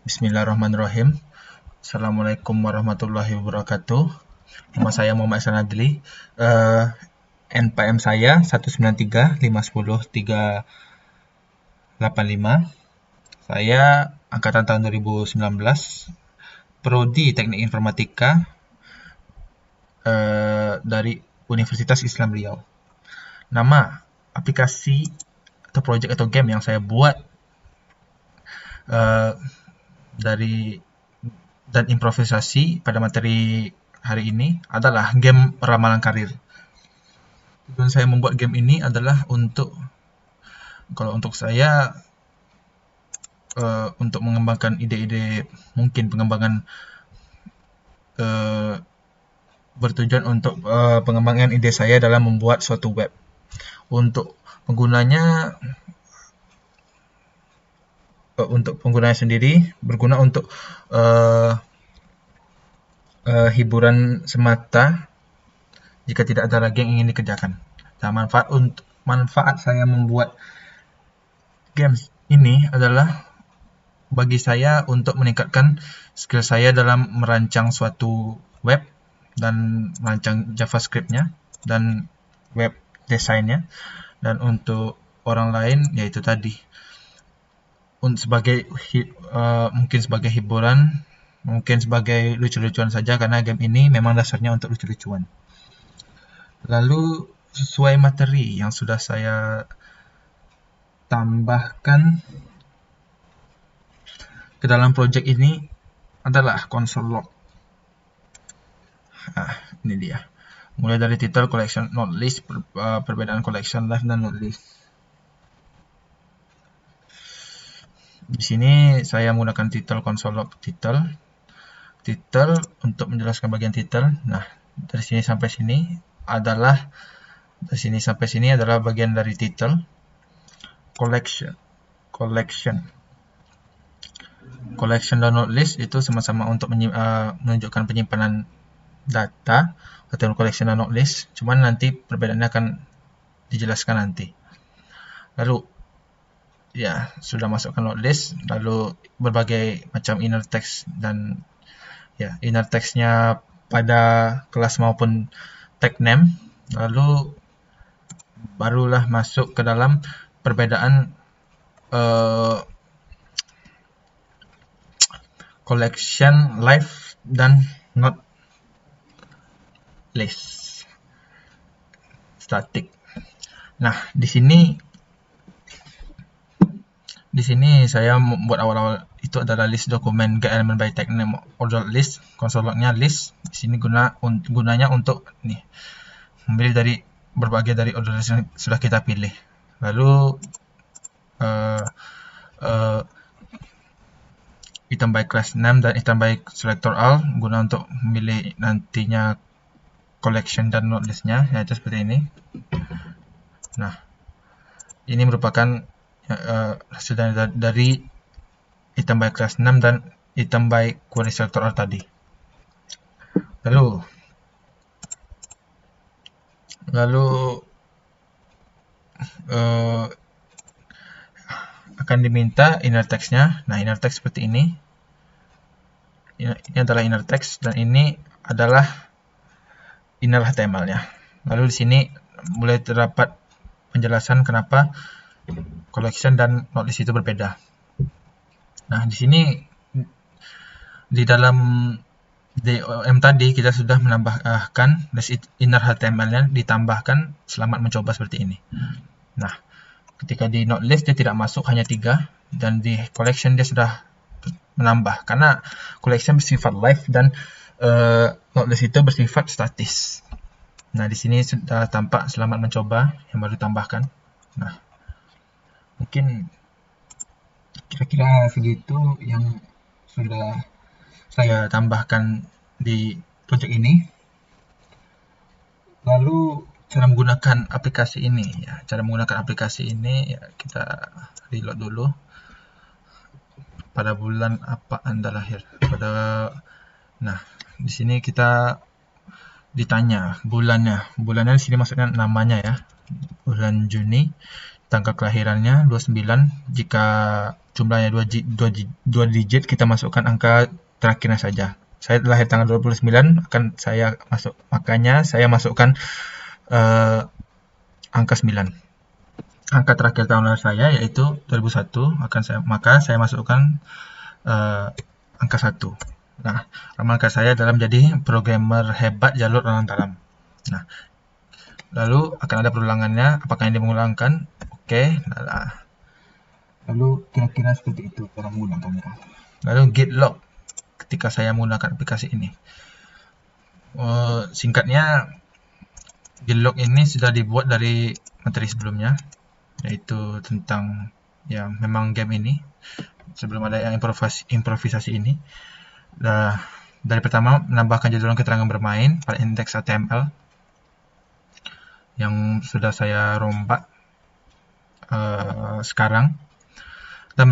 Bismillahirrahmanirrahim. Assalamualaikum warahmatullahi wabarakatuh. Nama saya Muhammad Ihsan Adli. NPM saya 193510385. Saya angkatan tahun 2019. Prodi Teknik Informatika dari Universitas Islam Riau. Nama aplikasi atau project atau game yang saya buat dan improvisasi pada materi hari ini adalah game ramalan karir. Tujuan saya membuat game ini adalah untuk saya untuk mengembangkan ide-ide, mungkin pengembangan bertujuan untuk pengembangan ide saya dalam membuat suatu web. Untuk penggunanya sendiri berguna untuk hiburan semata jika tidak ada lagi yang ingin dikerjakan. Nah, manfaat saya membuat games ini adalah bagi saya untuk meningkatkan skill saya dalam merancang suatu web dan merancang JavaScript-nya dan web desainnya, dan untuk orang lain yaitu tadi sebagai mungkin sebagai hiburan, mungkin sebagai lucu-lucuan saja, karena game ini memang dasarnya untuk lucu-lucuan. Lalu sesuai materi yang sudah saya tambahkan ke dalam project ini adalah console log. Ini dia. Mulai dari title, collection, not list, perbedaan collection, live, dan not list. Di sini saya menggunakan title, console log title untuk menjelaskan bagian title. Nah, dari sini sampai sini adalah bagian dari title. Collection dan not list itu sama-sama untuk menunjukkan penyimpanan data atau collection dan not list. Cuman nanti perbedaannya akan dijelaskan nanti. Lalu ya, sudah masukkan not list, lalu berbagai macam inner text dan inner textnya pada kelas maupun tag name. Lalu barulah masuk ke dalam perbedaan collection, live, dan not list static. Nah, di sini saya membuat awal-awal itu adalah list dokumen get element by tag name order list, console log-nya list. Di sini gunanya untuk memilih dari berbagai dari order list yang sudah kita pilih. Lalu item by class name dan item by selector all guna untuk memilih nantinya collection dan not list-nya, yaitu seperti ini. Nah, ini merupakan hasil dari item by class name dan item by query selector all tadi. Lalu akan diminta inner text-nya. Nah, inner text seperti ini. Ini adalah inner text dan ini adalah inner HTML-nya. Lalu di sini mulai terdapat penjelasan kenapa collection dan not list itu berbeda. Nah, di sini di dalam DOM tadi kita sudah menambahkan inner HTML-nya, ditambahkan selamat mencoba seperti ini. Nah, ketika di not list dia tidak masuk, hanya 3, dan di collection dia sudah menambah karena collection bersifat live dan not list itu bersifat statis. Nah, di sini sudah tampak selamat mencoba yang baru ditambahkan. Nah, mungkin kira-kira segitu yang sudah saya tambahkan di project ini. Lalu cara menggunakan aplikasi ini kita reload dulu. Pada bulan apa Anda lahir? Nah, di sini kita ditanya bulannya. Bulannya di sini maksudnya namanya ya. Bulan Juni tanggal kelahirannya 29. Jika jumlahnya 2 digit, kita masukkan angka terakhirnya saja. Saya lahir tanggal 29, makanya saya masukkan angka 9. Angka terakhir tahun lahir saya yaitu 2001, maka saya masukkan angka 1. Nah, ramalan saya dalam menjadi programmer hebat jalur orang dalam. Nah, lalu akan ada perulangannya. Apakah ini mengulangkan? Oke. Lalu kira-kira seperti itu cara menggunakannya. Lalu git log ketika saya menggunakan aplikasi ini. Singkatnya, git log ini sudah dibuat dari materi sebelumnya, yaitu tentang memang game ini. Sebelum ada yang improvisasi ini, dari pertama menambahkan judul keterangan bermain pada indeks HTML yang sudah saya rombak sekarang, dan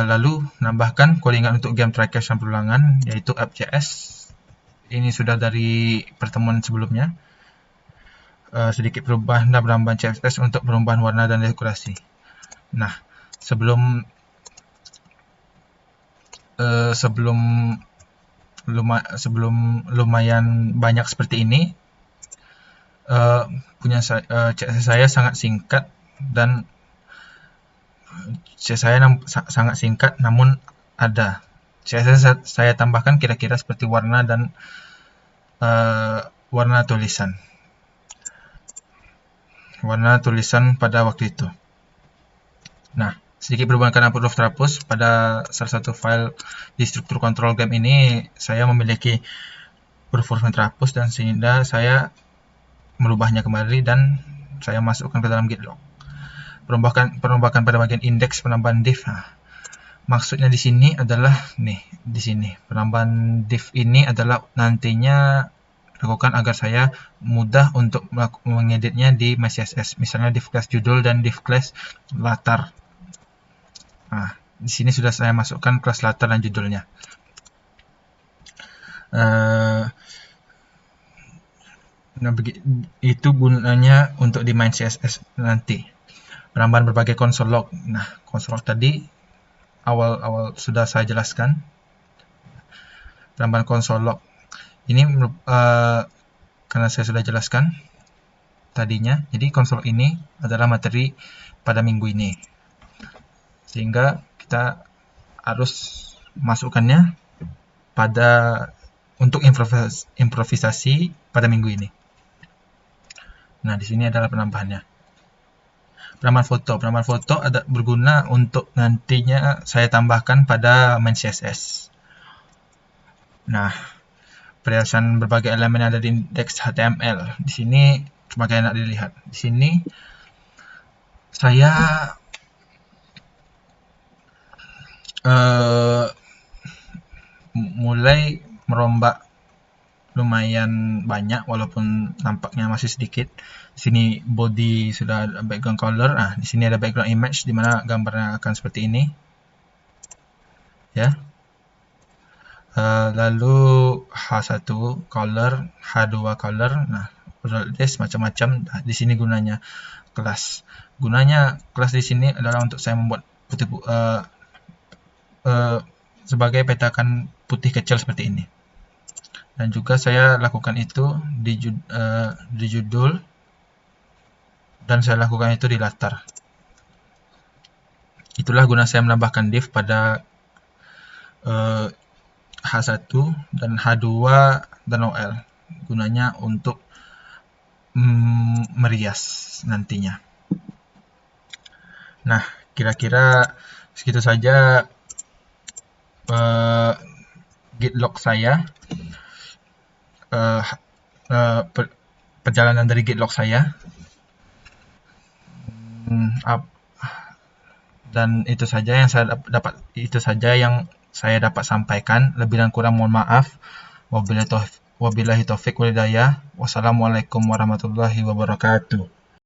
lalu menambahkan codingan untuk game trackers dan perulangan, yaitu app.js. Ini sudah dari pertemuan sebelumnya. Sedikit perubahan dan penambahan CSS untuk perubahan warna dan dekorasi. Nah, sebelum lumayan banyak seperti ini, CSS saya sangat singkat, dan sangat singkat, namun ada CSS saya tambahkan kira-kira seperti warna dan warna tulisan pada waktu itu. Nah, sedikit perubahan karena huruf terhapus pada salah satu file di struktur kontrol game ini. Saya memiliki huruf-huruf yang terhapus, dan sehingga saya merubahnya kembali dan saya masukkan ke dalam git log. Perombakan pada bagian indeks, penambahan div. Maksudnya di sini adalah di sini penambahan div ini adalah nantinya lakukan agar saya mudah untuk mengeditnya di MyCSS. Misalnya div class judul dan div class latar. Nah, di sini sudah saya masukkan kelas latar dan judulnya. Itu gunanya untuk di main CSS nanti. Penambahan berbagai konsol log. Nah, konsol log tadi awal sudah saya jelaskan. Penambahan konsol log ini karena saya sudah jelaskan tadinya. Jadi konsol ini adalah materi pada minggu ini, sehingga kita harus masukkannya untuk improvisasi pada minggu ini. Nah, di sini adalah penambahannya. Penambahan foto ada berguna untuk nantinya saya tambahkan pada main CSS. Nah, perhiasan berbagai elemen yang ada di indeks HTML. Di sini sebagai enak dilihat. Di sini saya mulai merombak lumayan banyak, walaupun nampaknya masih sedikit. Di sini body sudah ada background color. Nah, di sini ada background image di mana gambarnya akan seperti ini. Ya. Lalu H1 color, H2 color. Nah, this macam-macam. Nah, di sini gunanya kelas. Gunanya kelas di sini adalah untuk saya membuat sebagai petakan putih kecil seperti ini. Dan juga saya lakukan itu di judul, dan saya lakukan itu di latar. Itulah guna saya menambahkan div pada H1 dan H2 dan OL. Gunanya untuk merias nantinya. Nah, kira-kira segitu saja git log saya. Perjalanan dari git log saya, dan itu saja yang saya dapat sampaikan. Lebih dan kurang mohon maaf. Wabillahi taufik wal hidayah. Wassalamualaikum warahmatullahi wabarakatuh.